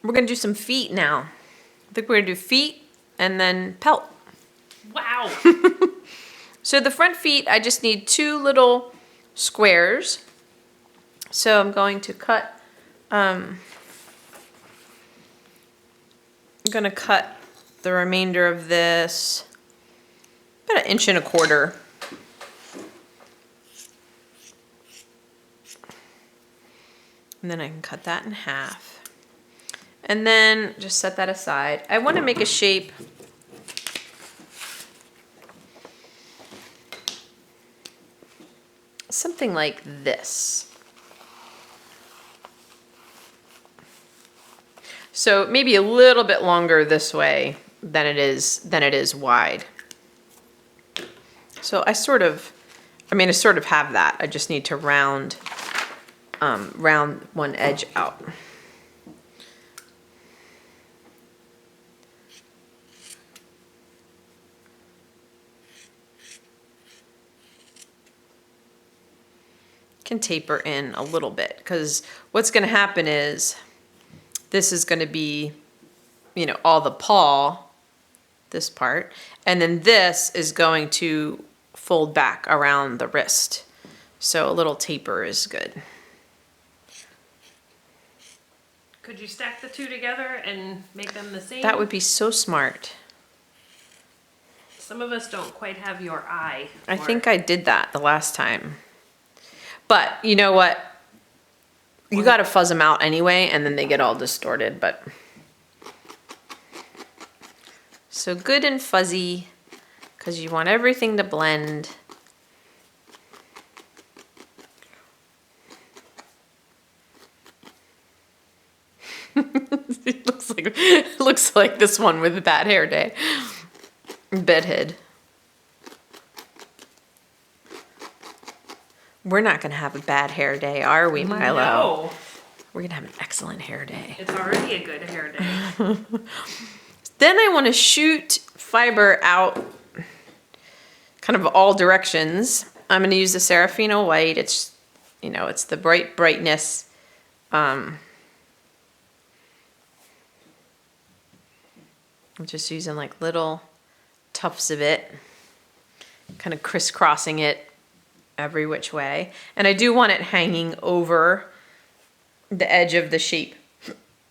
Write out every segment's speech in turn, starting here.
We're gonna do some feet now. I think we're gonna do feet and then pelt. Wow. So the front feet, I just need 2 little squares. So I'm going to cut, I'm gonna cut the remainder of this about 1.25 inches. And then I can cut that in half. And then just set that aside. I want to make a shape something like this. So maybe a little bit longer this way than it is wide. So I sort of have that. I just need to round one edge out. Can taper in a little bit, because what's going to happen is this is going to be, all the paw, this part, and then this is going to fold back around the wrist. So a little taper is good. Could you stack the 2 together and make them the same? That would be so smart. Some of us don't quite have your eye. I think I did that the last time. But you know what? You got to fuzz them out anyway, and then they get all distorted. But so good and fuzzy, because you want everything to blend. It looks like this one with a bad hair day. Bedhead. We're not going to have a bad hair day, are we, Milo? No. We're going to have an excellent hair day. It's already a good hair day. Then I want to shoot fiber out kind of all directions. I'm going to use the Serafino white. It's, it's the brightness. I'm just using like little tufts of it, kind of crisscrossing it every which way. And I do want it hanging over the edge of the shape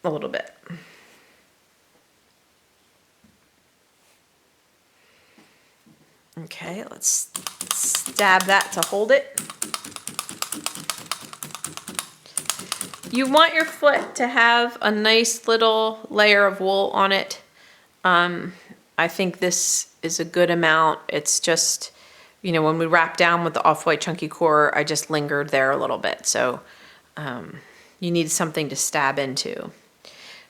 a little bit. Okay, let's stab that to hold it. You want your foot to have a nice little layer of wool on it. I think this is a good amount. It's just, when we wrap down with the off-white chunky core, I just lingered there a little bit. So you need something to stab into.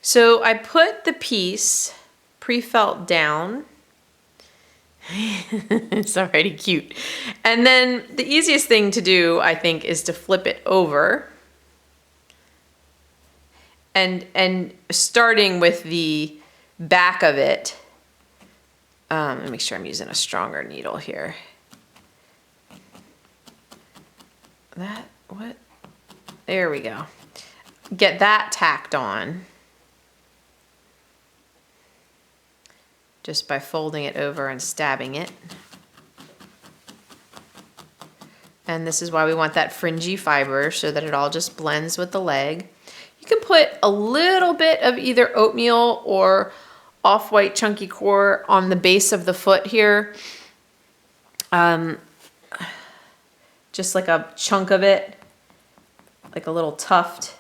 So I put the piece pre-felt down. It's already cute. And then the easiest thing to do, I think, is to flip it over. And starting with the back of it, let me make sure I'm using a stronger needle here. There we go. Get that tacked on just by folding it over and stabbing it. And this is why we want that fringy fiber, so that it all just blends with the leg. You can put a little bit of either oatmeal or off-white chunky core on the base of the foot here. Just like a chunk of it, like a little tuft,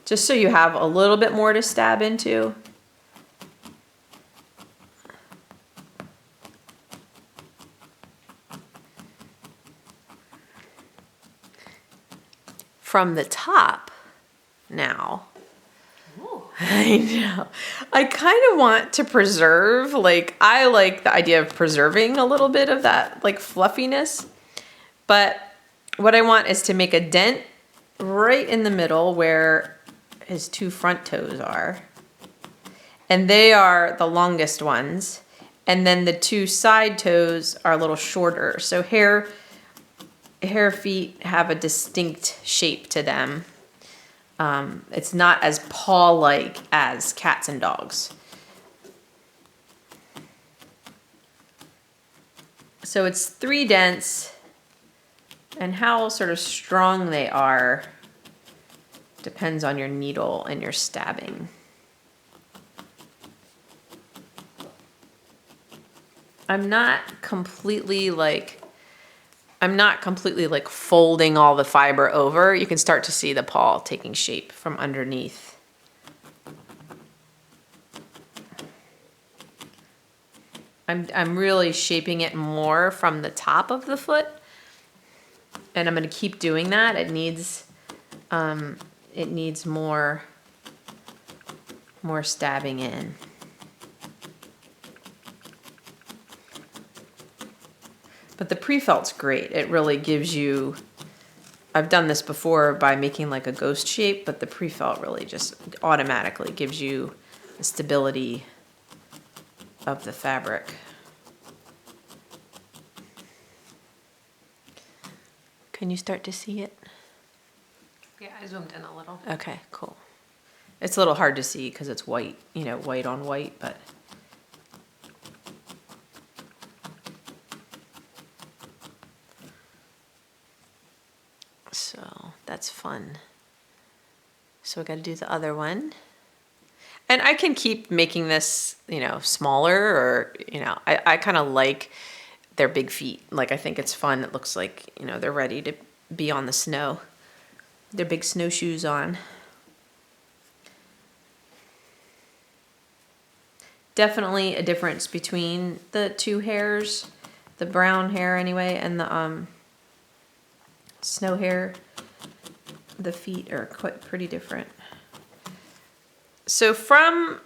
just so you have a little bit more to stab into. From the top now. Ooh. I know. I kind of want to preserve, I like the idea of preserving a little bit of that fluffiness. But what I want is to make a dent right in the middle where his 2 front toes are. And they are the longest ones. And then the 2 side toes are a little shorter. So Hare feet have a distinct shape to them. It's not as paw-like as cats and dogs. So it's 3 dents, and how sort of strong they are depends on your needle and your stabbing. I'm not completely like folding all the fiber over. You can start to see the paw taking shape from underneath. I'm really shaping it more from the top of the foot, and I'm going to keep doing that. It needs more stabbing in. But the pre-felt's great. It really gives you, I've done this before by making like a ghost shape, but the pre-felt really just automatically gives you the stability of the fabric. Can you start to see it? Yeah, I zoomed in a little. Okay, cool. It's a little hard to see because it's white, white on white, but. So that's fun. So we got to do the other one. And I can keep making this, smaller, or, I kind of like their big feet. Like, I think it's fun. It looks like, they're ready to be on the snow. Their big snowshoes on. Definitely a difference between the 2 hares, the brown hare anyway, and the snow hare. The feet are quite pretty different. So from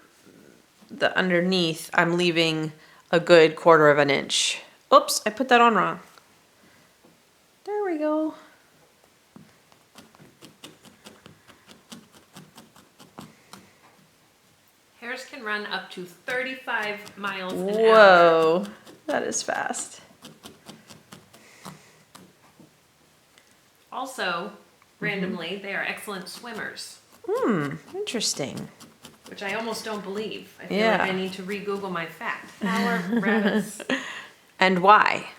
the underneath, I'm leaving a good 1/4 of an inch. Oops, I put that on wrong. There we go. Hares can run up to 35 miles an hour. Whoa, that is fast. Also, randomly, they are excellent swimmers. Interesting. Which I almost don't believe. I feel like I need to re-Google my fact. How are rabbits? And why?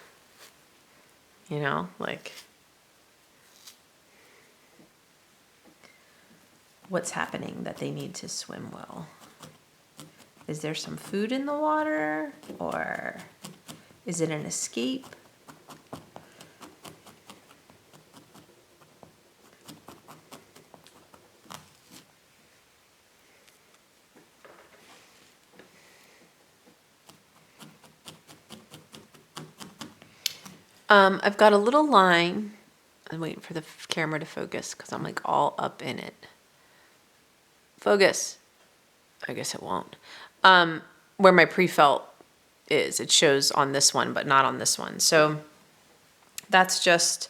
What's happening that they need to swim well? Is there some food in the water, or is it an escape? I've got a little line. I'm waiting for the camera to focus because I'm like all up in it. Focus. I guess it won't. Where my pre-felt is, it shows on this one, but not on this one. So that's just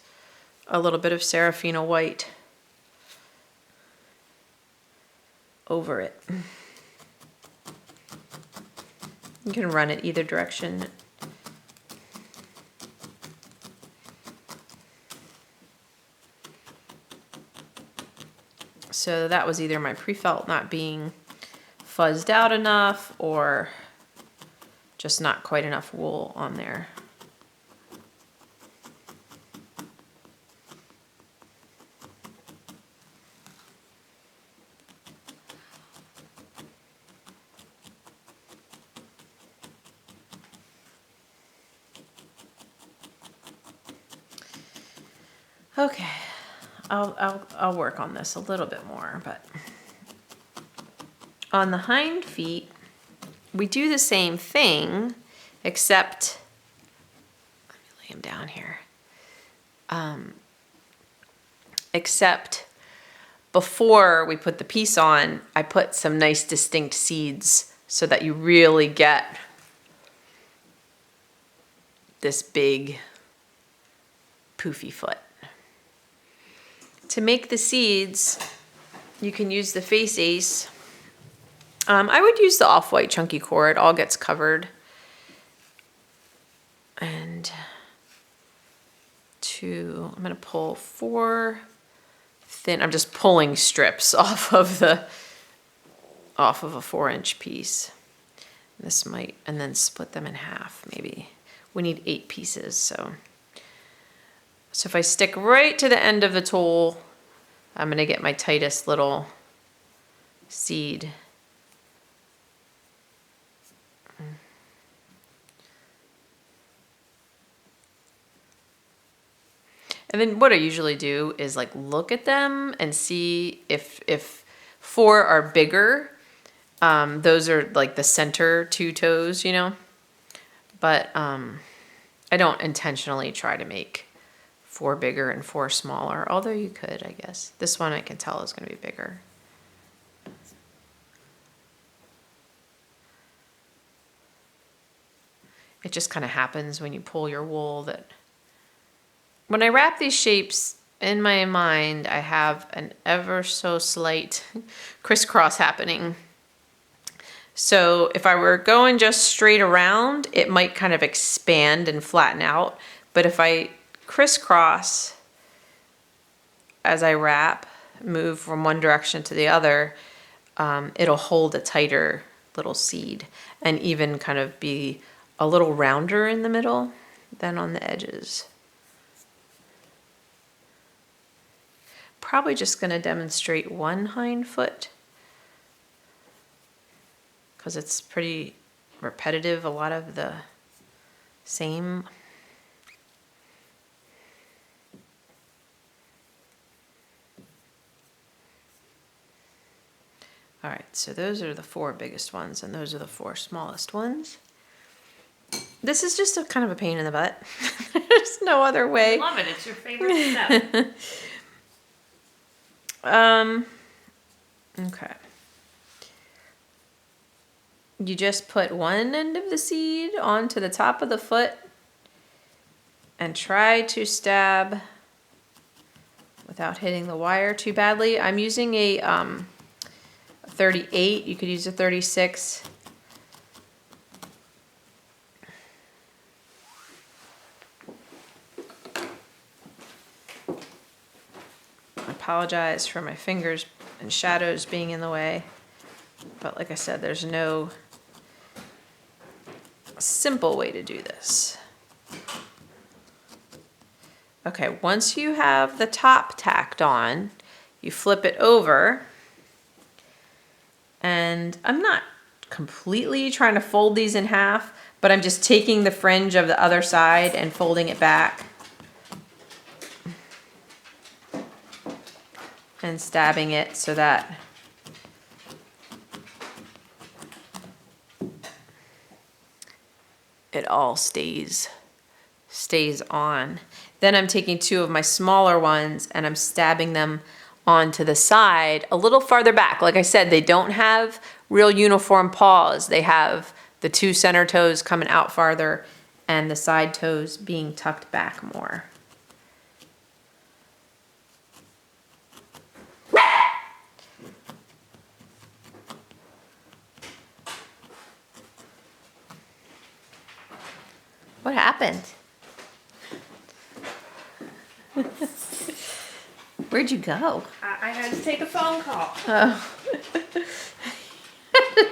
a little bit of Serafina white over it. You can run it either direction. So that was either my pre-felt not being fuzzed out enough, or just not quite enough wool on there. Okay, I'll work on this a little bit more, but on the hind feet, we do the same thing, except, let me lay him down here, except before we put the piece on, I put some nice distinct seeds so that you really get this big poofy foot. To make the seeds, you can use the face ace. I would use the off-white chunky cord. It all gets covered. And I'm going to pull 4 thin. I'm just pulling strips off of a 4-inch piece. This might, and then split them in half maybe. We need 8 pieces, so if I stick right to the end of the tool, I'm gonna get my tightest little seed. And then what I usually do is like look at them and see if 4 are bigger. Those are like the center 2 toes, you know. But I don't intentionally try to make 4 bigger and 4 smaller, although you could, I guess. This one I can tell is going to be bigger. It just kind of happens when you pull your wool that when I wrap these shapes in my mind, I have an ever so slight crisscross happening. So if I were going just straight around, it might kind of expand and flatten out. But if I crisscross as I wrap, move from one direction to the other, it'll hold a tighter little seed and even kind of be a little rounder in the middle than on the edges. Probably just going to demonstrate one hind foot because it's pretty repetitive, a lot of the same. All right, so those are the 4 biggest ones and those are the 4 smallest ones. This is just a kind of a pain in the butt. There's no other way. I love it. It's your favorite step. Okay. You just put one end of the seed onto the top of the foot and try to stab without hitting the wire too badly. I'm using a 38. You could use a 36. I apologize for my fingers and shadows being in the way. But like I said, there's no simple way to do this. Okay, once you have the top tacked on, you flip it over. And I'm not completely trying to fold these in half, but I'm just taking the fringe of the other side and folding it back. And stabbing it so that it all stays on. Then I'm taking 2 of my smaller ones and I'm stabbing them onto the side a little farther back. Like I said, they don't have real uniform paws. They have the 2 center toes coming out farther and the side toes being tucked back more. What happened? Where'd you go? I had to take a phone call. Oh.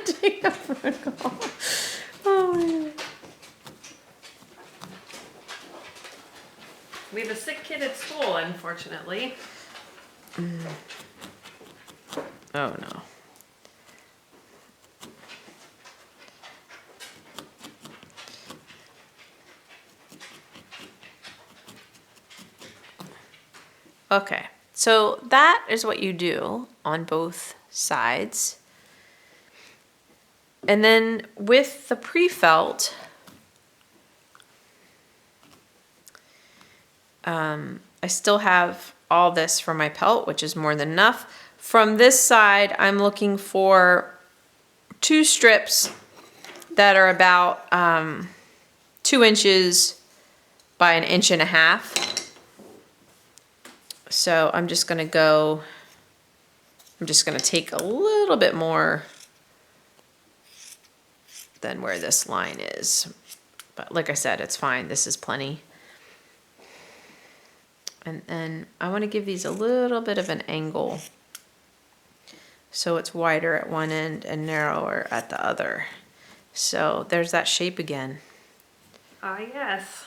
Take a phone call. Oh my God. We have a sick kid at school, unfortunately. Oh no. Okay, so that is what you do on both sides. And then with the pre-felt, I still have all this for my pelt, which is more than enough. From this side, I'm looking for 2 strips that are about 2 inches by 1.5 inches. So I'm just gonna take a little bit more than where this line is. But like I said, it's fine. This is plenty. And then I want to give these a little bit of an angle so it's wider at one end and narrower at the other. So there's that shape again. Ah, yes.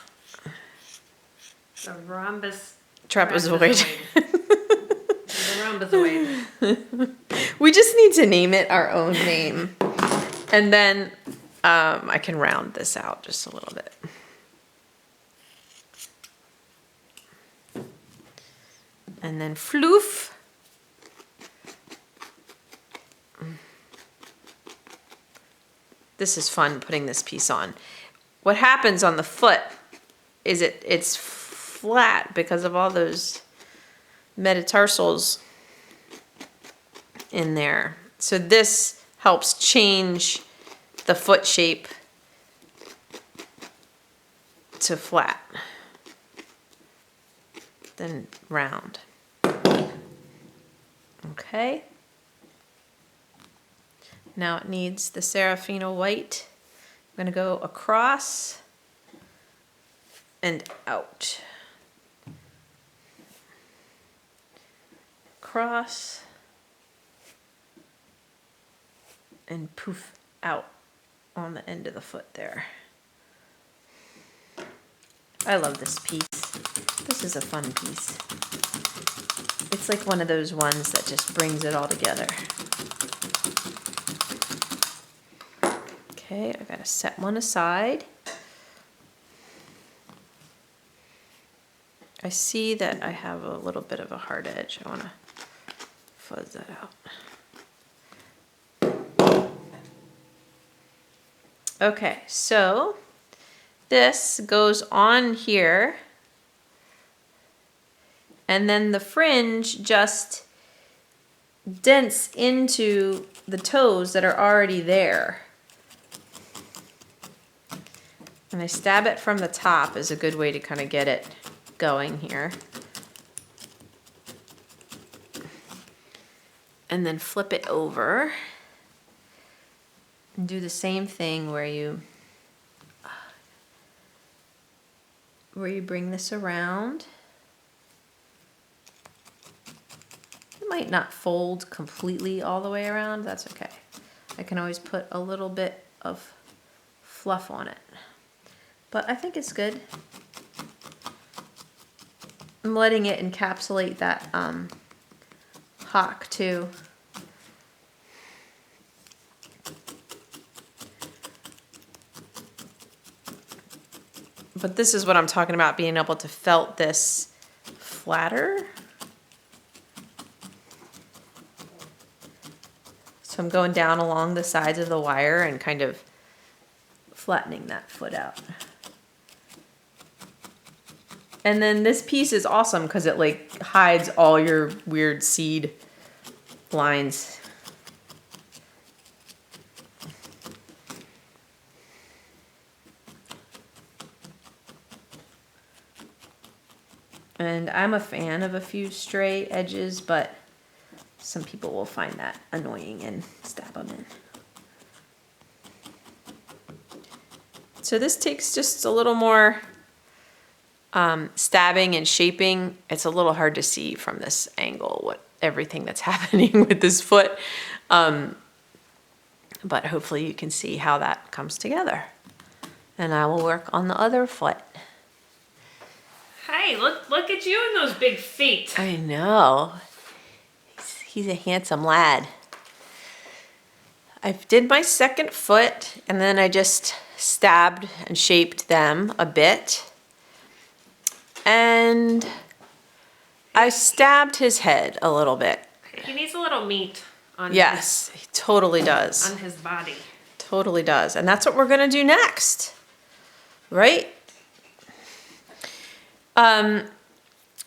The rhombus. Trapezoid. The rhombozoid. We just need to name it our own name. And then I can round this out just a little bit. And then floof. This is fun putting this piece on. What happens on the foot is it's flat because of all those metatarsals in there. So this helps change the foot shape to flat, then round. Okay. Now it needs the Serafina white. I'm going to go across and out. Cross and poof out on the end of the foot there. I love this piece. This is a fun piece. It's like one of those ones that just brings it all together. Okay, I gotta set one aside. I see that I have a little bit of a hard edge. I wanna fuzz that out. Okay, so this goes on here, and then the fringe just dents into the toes that are already there. And I stab it from the top is a good way to kind of get it going here. And then flip it over and do the same thing where you bring this around. It might not fold completely all the way around, that's okay. I can always put a little bit of fluff on it. But I think it's good. I'm letting it encapsulate that hock too. But this is what I'm talking about, being able to felt this flatter. So I'm going down along the sides of the wire and kind of flattening that foot out. And then this piece is awesome because it like hides all your weird seed lines. And I'm a fan of a few stray edges, but some people will find that annoying and stab them in. So this takes just a little more stabbing and shaping. It's a little hard to see from this angle what everything that's happening with this foot. But hopefully you can see how that comes together. And I will work on the other foot. Hey, look at you and those big feet. I know. He's a handsome lad. I did my second foot and then I just stabbed and shaped them a bit. And I stabbed his head a little bit. He needs a little meat on Yes, he totally does. on his body. Totally does. And that's what we're gonna do next. Right?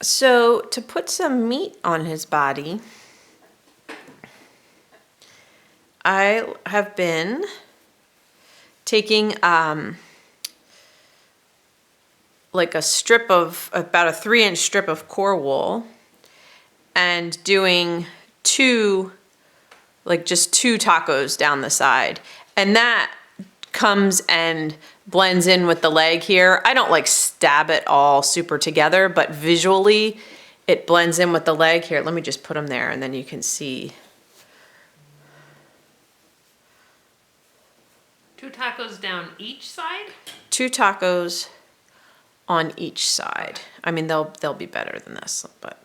So to put some meat on his body, I have been taking like a strip of, about a 3-inch strip of core wool and doing just two tacos down the side. And that comes and blends in with the leg here. I don't like stab it all super together, but visually it blends in with the leg here. Let me just put them there and then you can see. 2 tacos down each side? 2 tacos on each side. I mean, they'll be better than this, but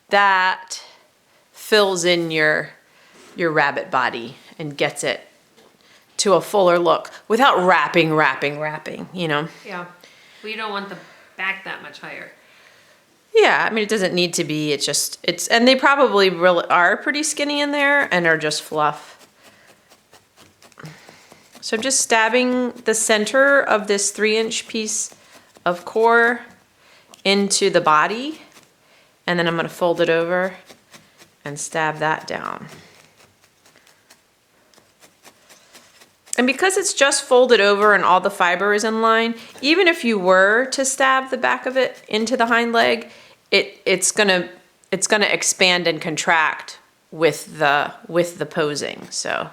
that fills in your rabbit body and gets it to a fuller look without wrapping, you know? Yeah. Well, you don't want the back that much higher. Yeah, I mean, it doesn't need to be, and they probably really are pretty skinny in there and are just fluff. So I'm just stabbing the center of this 3-inch piece of core into the body, and then I'm gonna fold it over and stab that down. And because it's just folded over and all the fiber is in line, even if you were to stab the back of it into the hind leg, it's gonna expand and contract with the posing. So,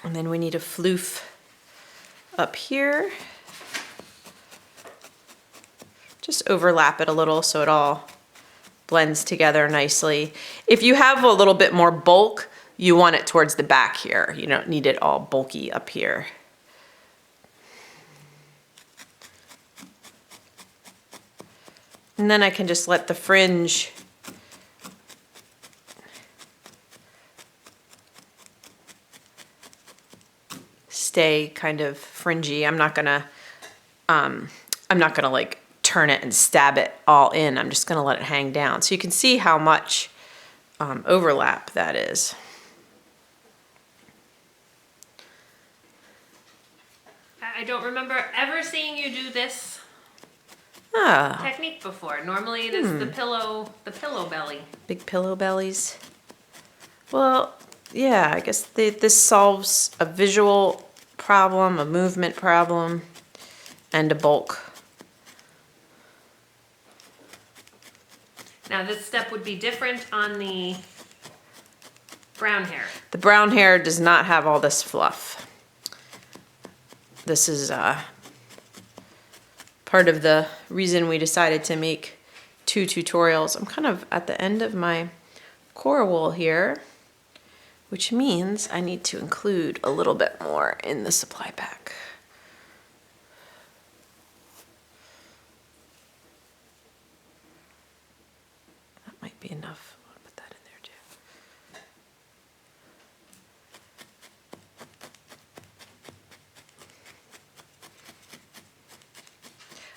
and then we need a floof up here. Just overlap it a little so it all blends together nicely. If you have a little bit more bulk, you want it towards the back here. You don't need it all bulky up here. And then I can just let the fringe stay kind of fringy. I'm not gonna like turn it and stab it all in. I'm just gonna let it hang down. So you can see how much overlap that is. I don't remember ever seeing you do this Ah, technique before. Normally it is the pillow belly. big pillow bellies. Well, yeah, I guess this solves a visual problem, a movement problem, and a bulk. Now this step would be different on the brown hare. The brown hare does not have all this fluff. This is part of the reason we decided to make 2 tutorials. I'm kind of at the end of my core wool here, which means I need to include a little bit more in the supply pack. That might be enough. I'll put that in there too.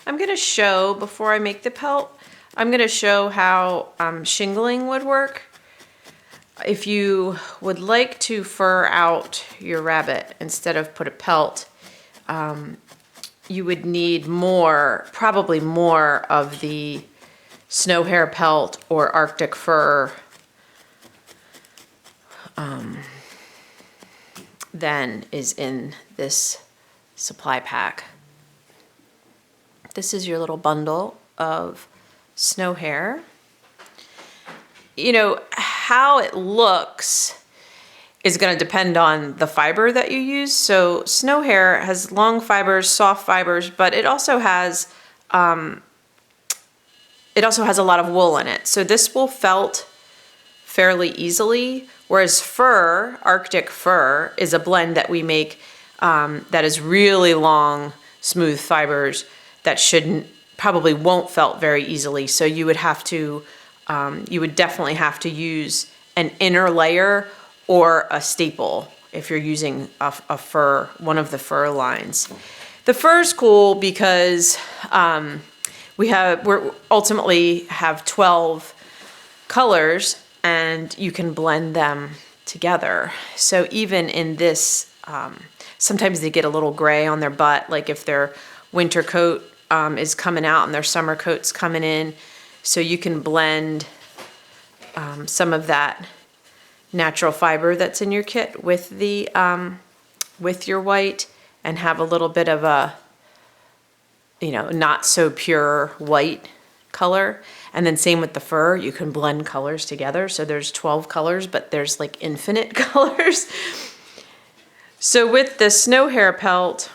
I'm going to show, before I make the pelt, I'm going to show how shingling would work. If you would like to fur out your rabbit instead of put a pelt, you would need probably more of the snow hare pelt or Arctic fur than is in this supply pack. This is your little bundle of snow hare. You know, how it looks is going to depend on the fiber that you use. So snow hare has long fibers, soft fibers, but it also has a lot of wool in it. So this will felt fairly easily, whereas fur, Arctic fur, is a blend that we make that is really long, smooth fibers that probably won't felt very easily. So you would definitely have to use an inner layer or a staple if you're using a fur, one of the fur lines. The fur's cool because we ultimately have 12 colors and you can blend them together. So even in this, sometimes they get a little gray on their butt, like if their winter coat is coming out and their summer coat's coming in. So you can blend some of that natural fiber that's in your kit with your white and have a little bit of a, not so pure white color. And then same with the fur, you can blend colors together. So there's 12 colors, but there's like infinite colors. So with the snow hare pelt,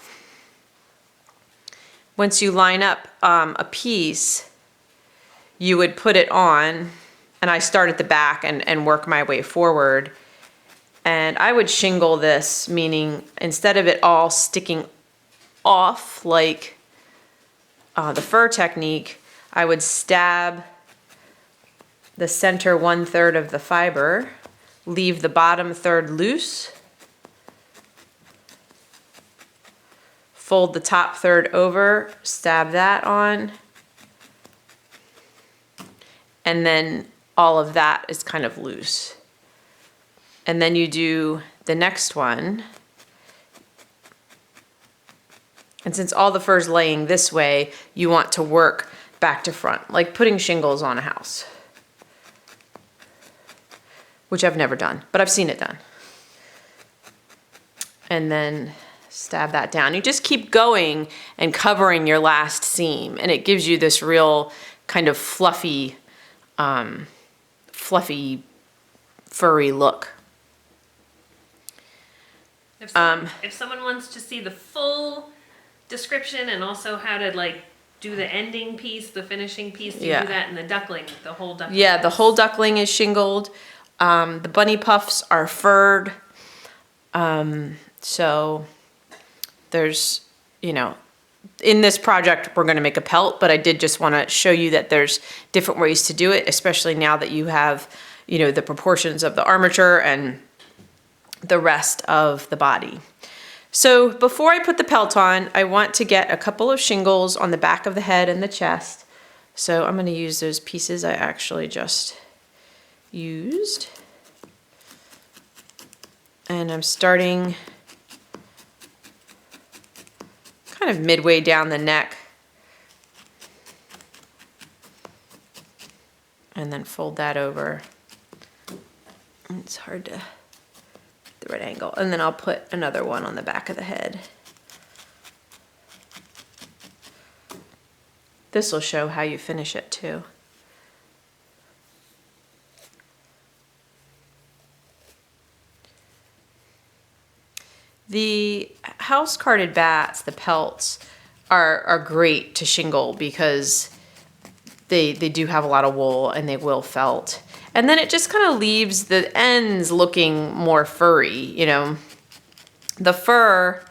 once you line up a piece, you would put it on, and I start at the back and work my way forward. And I would shingle this, meaning instead of it all sticking off like the fur technique, I would stab the center 1/3 of the fiber, leave the bottom third loose, fold the top third over, stab that on, and then all of that is kind of loose. And then you do the next one. And since all the fur's laying this way, you want to work back to front, like putting shingles on a house. Which I've never done, but I've seen it done. And then stab that down. You just keep going and covering your last seam, and it gives you this real kind of fluffy, furry look. If someone wants to see the full description and also how to like do the ending piece, the finishing piece, do you do that in the duckling, the whole duckling? Yeah, the whole duckling is shingled. The bunny puffs are furred. So there's, in this project, we're going to make a pelt, but I did just want to show you that there's different ways to do it, especially now that you have, the proportions of the armature and the rest of the body. So before I put the pelt on, I want to get a couple of shingles on the back of the head and the chest. So I'm going to use those pieces I actually just used. And I'm starting kind of midway down the neck. And then fold that over. It's hard to get the right angle. And then I'll put another one on the back of the head. This will show how you finish it too. The house carded bats, the pelts, are great to shingle because they do have a lot of wool and they will felt. And then it just kind of leaves the ends looking more furry, The fur,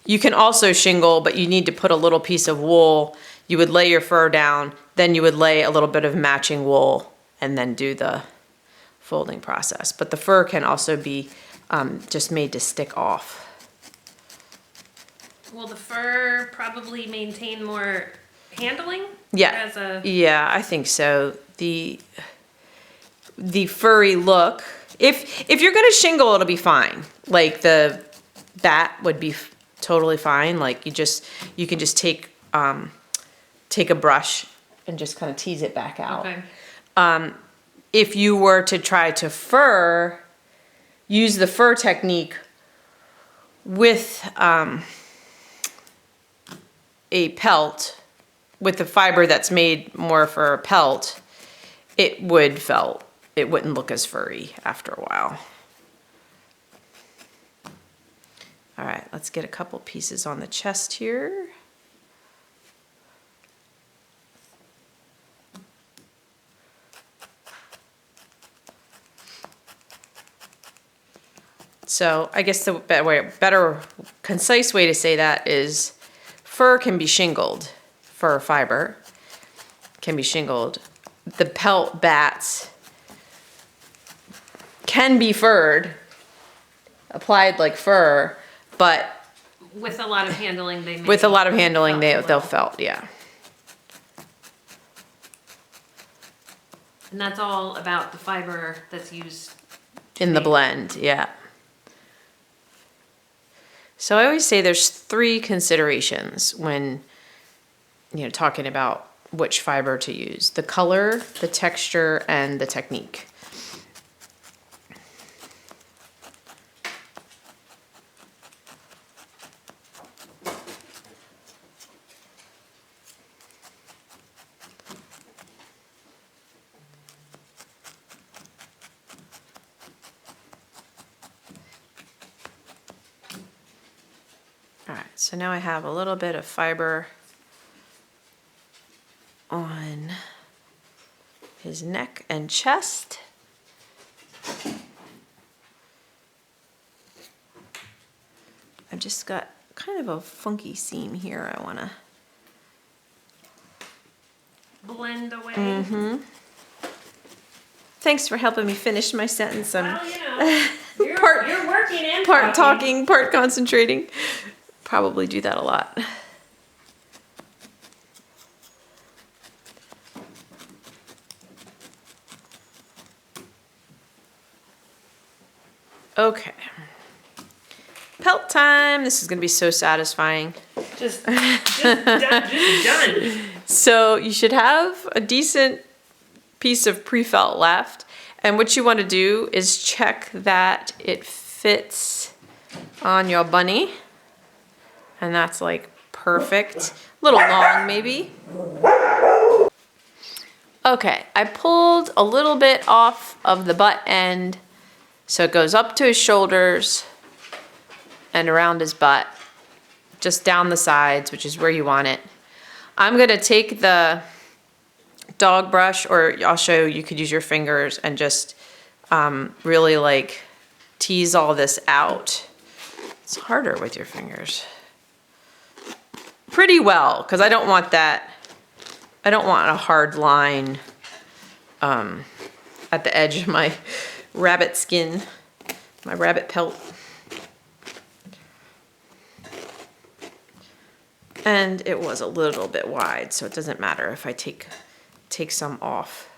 you can also shingle, but you need to put a little piece of wool. You would lay your fur down, then you would lay a little bit of matching wool and then do the folding process. But the fur can also be just made to stick off. Will the fur probably maintain more handling? Yeah, yeah, I think so. The furry look. If you're gonna shingle, it'll be fine. Like the bat would be totally fine. Like you can just take a brush and just kind of tease it back out. Okay. If you were to try to use the fur technique with a pelt, with the fiber that's made more for a pelt, it would felt. It wouldn't look as furry after a while. All right, let's get a couple pieces on the chest here. So I guess the better concise way to say that is fur can be shingled. Fur fiber can be shingled. The pelt bats can be furred, applied like fur, but with a lot of handling, they'll felt, yeah. And that's all about the fiber that's used in the blend, yeah. So I always say there's 3 considerations when talking about which fiber to use: the color, the texture, and the technique. So now I have a little bit of fiber on his neck and chest. I've just got kind of a funky seam here I want to blend away. Mm-hmm. Thanks for helping me finish my sentence. Well, you know, you're working and part talking, part concentrating. Probably do that a lot. Okay. Pelt time. This is going to be so satisfying. Just done. So you should have a decent piece of pre-felt left. And what you want to do is check that it fits on your bunny. And that's like perfect. A little long maybe. Okay, I pulled a little bit off of the butt end. So it goes up to his shoulders and around his butt, just down the sides, which is where you want it. I'm gonna take the dog brush, or I'll show you could use your fingers and just really like tease all this out. It's harder with your fingers. Pretty well, because I don't want that, I don't want a hard line at the edge of my rabbit skin, my rabbit pelt. And it was a little bit wide, so it doesn't matter if I take some off.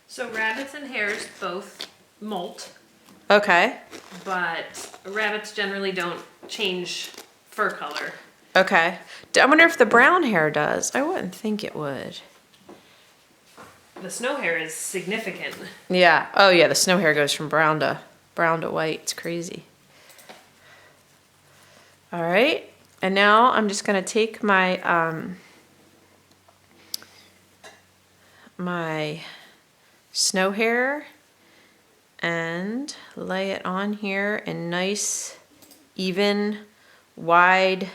So rabbits and hares both molt. Okay. But rabbits generally don't change fur color. Okay. I wonder if the brown hair does. I wouldn't think it would. The snow hare is significant. Yeah. Oh yeah, the snow hair goes from brown to white. It's crazy. All right. And now I'm just going to take my my snow hair and lay it on here in nice, even, wide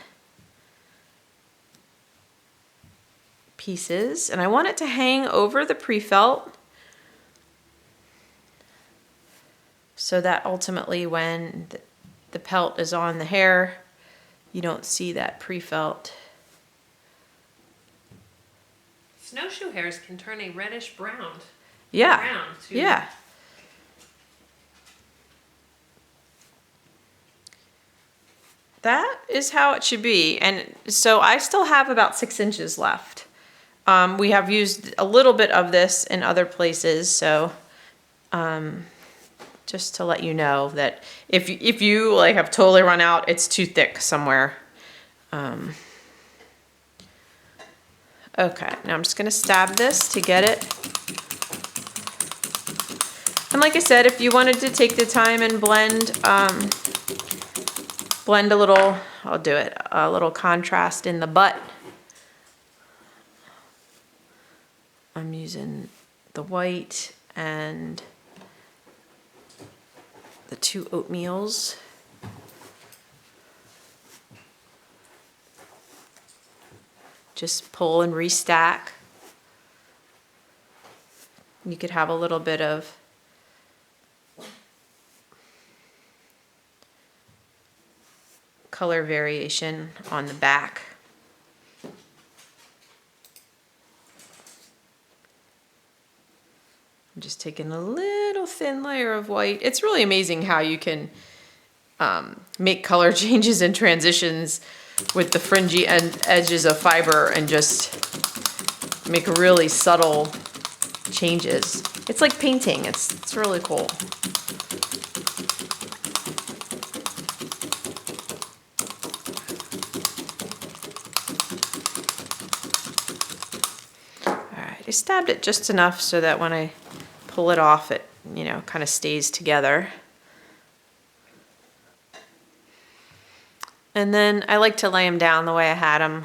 pieces. And I want it to hang over the pre-felt so that ultimately when the pelt is on the hair, you don't see that pre-felt. Snowshoe hares can turn a reddish brown. Yeah. Brown to Yeah. That is how it should be. And so I still have about 6 inches left. We have used a little bit of this in other places, so just to let you know that if you like have totally run out, it's too thick somewhere. Okay, now I'm just gonna stab this to get it. And like I said, if you wanted to take the time and blend a little, I'll do it, a little contrast in the butt. I'm using the white and the 2 oatmeals. Just pull and restack. You could have a little bit of color variation on the back. I'm just taking a little thin layer of white. It's really amazing how you can make color changes and transitions with the fringy edges of fiber and just make really subtle changes. It's like painting. It's really cool. Alright, I stabbed it just enough so that when I pull it off, it, you know, kind of stays together. And then I like to lay them down the way I had them.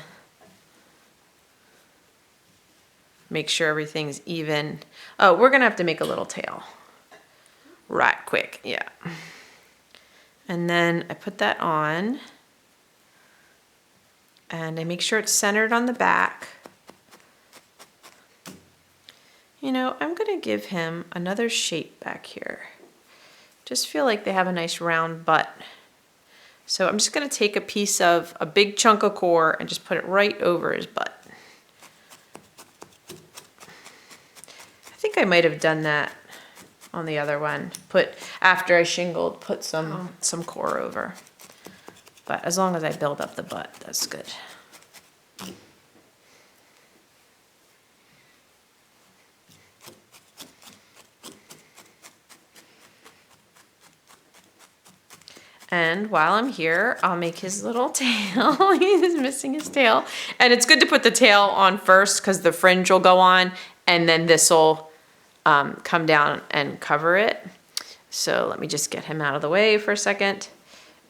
Make sure everything's even. Oh, we're gonna have to make a little tail. Right quick, yeah. And then I put that on. And I make sure it's centered on the back. You know, I'm gonna give him another shape back here. Just feel like they have a nice round butt. So I'm just gonna take a piece of a big chunk of core and just put it right over his butt. I think I might have done that on the other one. After I shingled, put some core over. But as long as I build up the butt, that's good. And while I'm here, I'll make his little tail. He's missing his tail. And it's good to put the tail on first because the fringe will go on and then this will come down and cover it. So let me just get him out of the way for a second.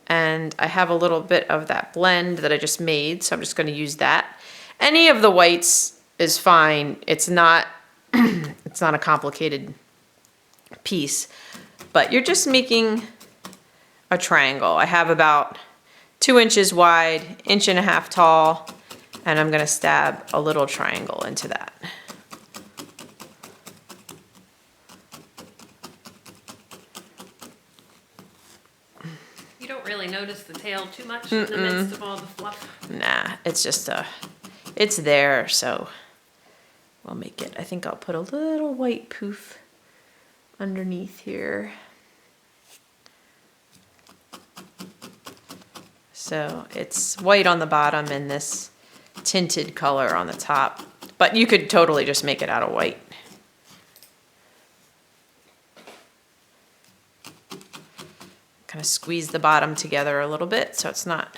And I have a little bit of that blend that I just made, so I'm just going to use that. Any of the whites is fine. It's not it's not a complicated piece, but you're just making a triangle. I have about 2 inches wide, 1.5 inches tall, and I'm going to stab a little triangle into that. You don't really notice the tail too much in the midst of all the fluff? Nah, it's just it's there, so we'll make it. I think I'll put a little white poof underneath here. So it's white on the bottom and this tinted color on the top, but you could totally just make it out of white. Kind of squeeze the bottom together a little bit so it's not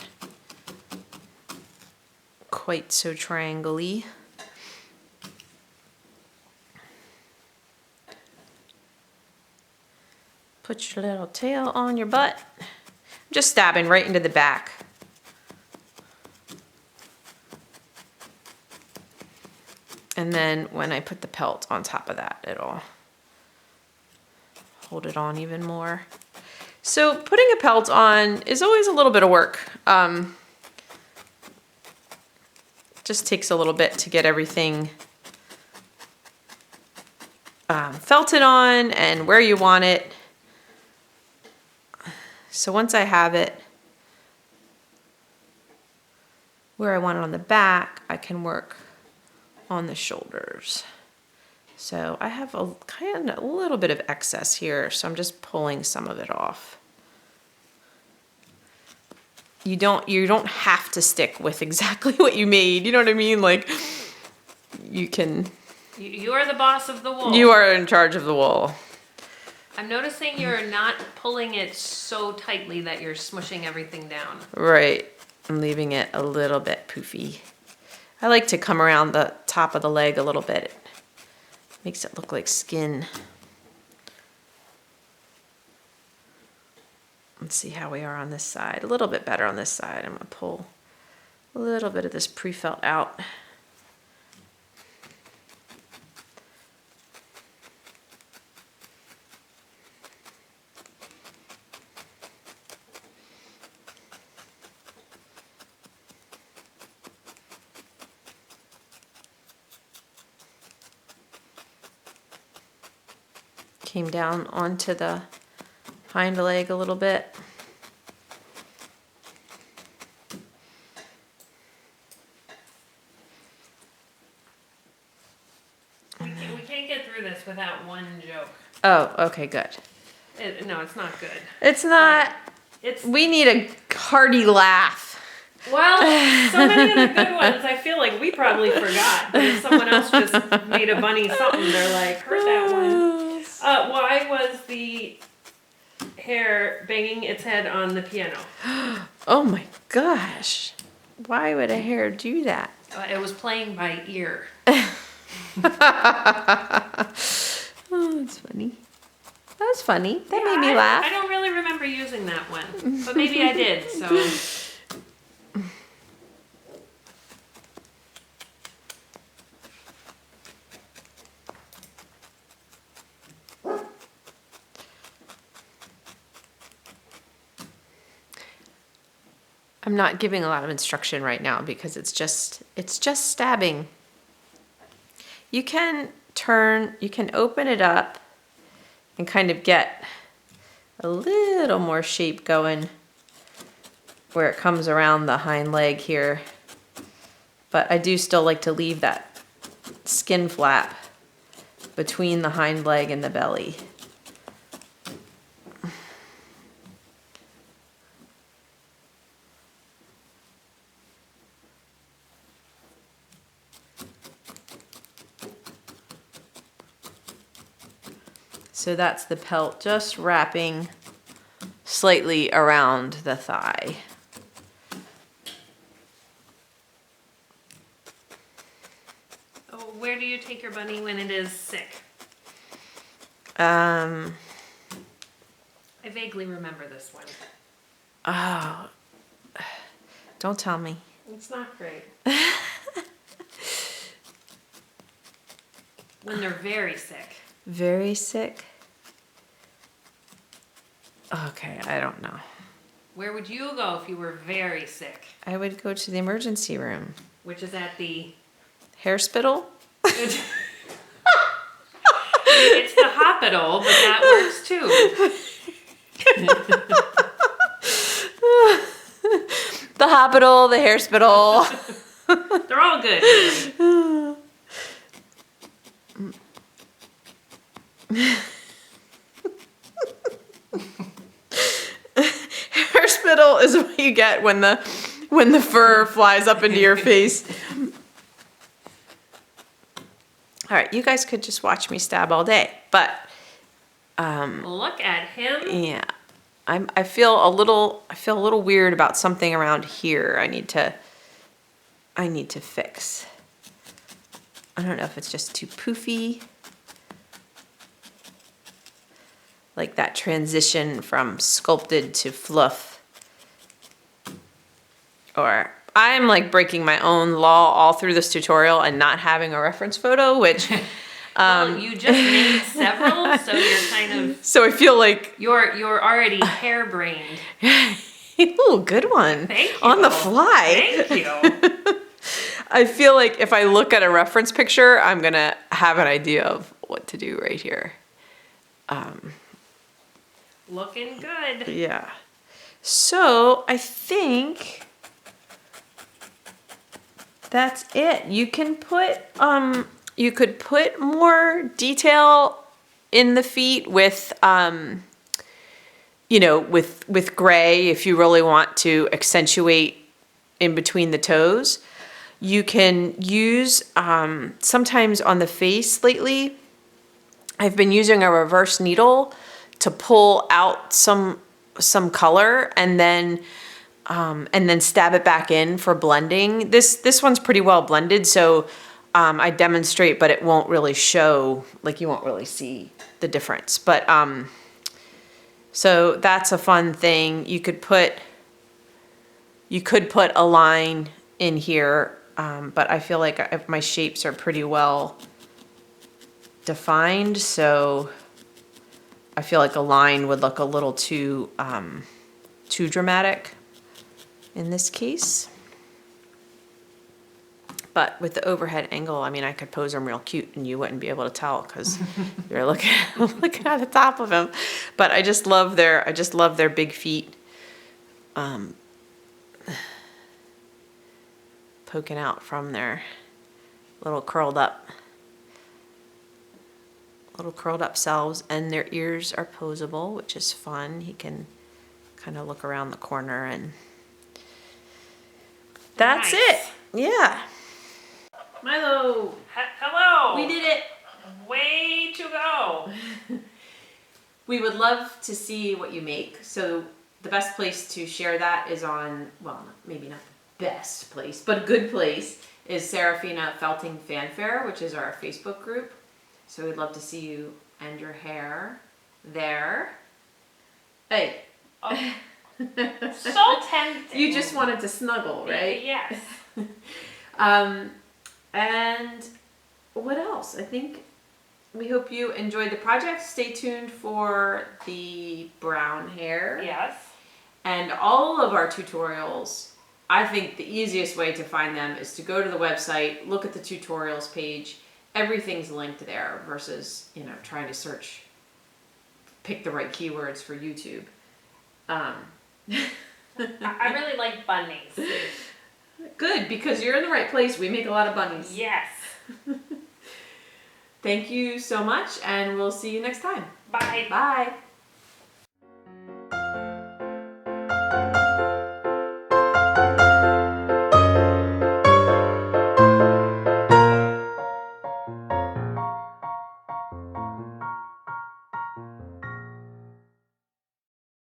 quite so triangle-y. Put your little tail on your butt. I'm just stabbing right into the back. And then when I put the pelt on top of that, it'll hold it on even more. So putting a pelt on is always a little bit of work. Just takes a little bit to get everything felted on and where you want it. So once I have it where I want it on the back, I can work on the shoulders. So I have a little bit of excess here, so I'm just pulling some of it off. You don't have to stick with exactly what you made. You know what I mean? Like you can. You are the boss of the wool. You are in charge of the wool. I'm noticing you're not pulling it so tightly that you're smushing everything down. Right. I'm leaving it a little bit poofy. I like to come around the top of the leg a little bit. It makes it look like skin. Let's see how we are on this side. A little bit better on this side. I'm going to pull a little bit of this pre-felt out. Came down onto the hind leg a little bit. We can't get through this without one joke. Oh, okay, good. No, it's not good. It's not. We need a hearty laugh. Well, so many of the good ones, I feel like we probably forgot. But if someone else just made a bunny something, they're like, heard that one. Why was the hare banging its head on the piano? Oh my gosh. Why would a hare do that? It was playing by ear. Oh, that's funny. That was funny. That made me laugh. I don't really remember using that one, but maybe I did, so. I'm not giving a lot of instruction right now because it's just stabbing. You can open it up and kind of get a little more shape going where it comes around the hind leg here. But I do still like to leave that skin flap between the hind leg and the belly. So that's the pelt just wrapping slightly around the thigh. Where do you take your bunny when it is sick? I vaguely remember this one. Oh, don't tell me. It's not great. When they're very sick. Very sick? Okay, I don't know. Where would you go if you were very sick? I would go to the emergency room. Which is at the... Hair spittle? It's the hospital, but that works too. The hospital, the hair spittle. They're all good. Really. Hair spittle is what you get when the fur flies up into your face. All right, you guys could just watch me stab all day, but look at him. yeah, I feel a little weird about something around here. I need to fix. I don't know if it's just too poofy. Like that transition from sculpted to fluff. Or I'm like breaking my own law all through this tutorial and not having a reference photo, which well, you just made several, so you're kind of so I feel like you're already harebrained. ooh, good one. Thank you. On the fly. Thank you. I feel like if I look at a reference picture, I'm gonna have an idea of what to do right here. Looking good. Yeah. So I think that's it. You can put you could put more detail in the feet with with gray if you really want to accentuate in between the toes. You can use sometimes on the face lately, I've been using a reverse needle to pull out some color and then stab it back in for blending. This one's pretty well blended, so I demonstrate, but it won't really show, like you won't really see the difference. But so that's a fun thing. You could put a line in here, but I feel like my shapes are pretty well defined, so I feel like a line would look a little too dramatic in this case. But with the overhead angle, I mean, I could pose him real cute and you wouldn't be able to tell because you're looking at the top of him. But I just love their big feet poking out from their little curled up selves, and their ears are posable, which is fun. He can kind of look around the corner, and that's Nice. it. Yeah. Milo. Hello. We did it. Way to go. We would love to see what you make. So the best place to share that is on, well, maybe not the best place, but a good place is Serafina Felting Fanfare, which is our Facebook group. So we'd love to see you and your hair there. Hey. Oh. So tempting. You just wanted to snuggle, right? Yes. And what else? I think we hope you enjoyed the project. Stay tuned for the brown hair. Yes. And all of our tutorials I think the easiest way to find them is to go to the website, look at the tutorials page. Everything's linked there versus, trying to search, pick the right keywords for YouTube. I really like bunnies. Good, because you're in the right place. We make a lot of bunnies. Yes. Thank you so much, and we'll see you next time. Bye. Bye.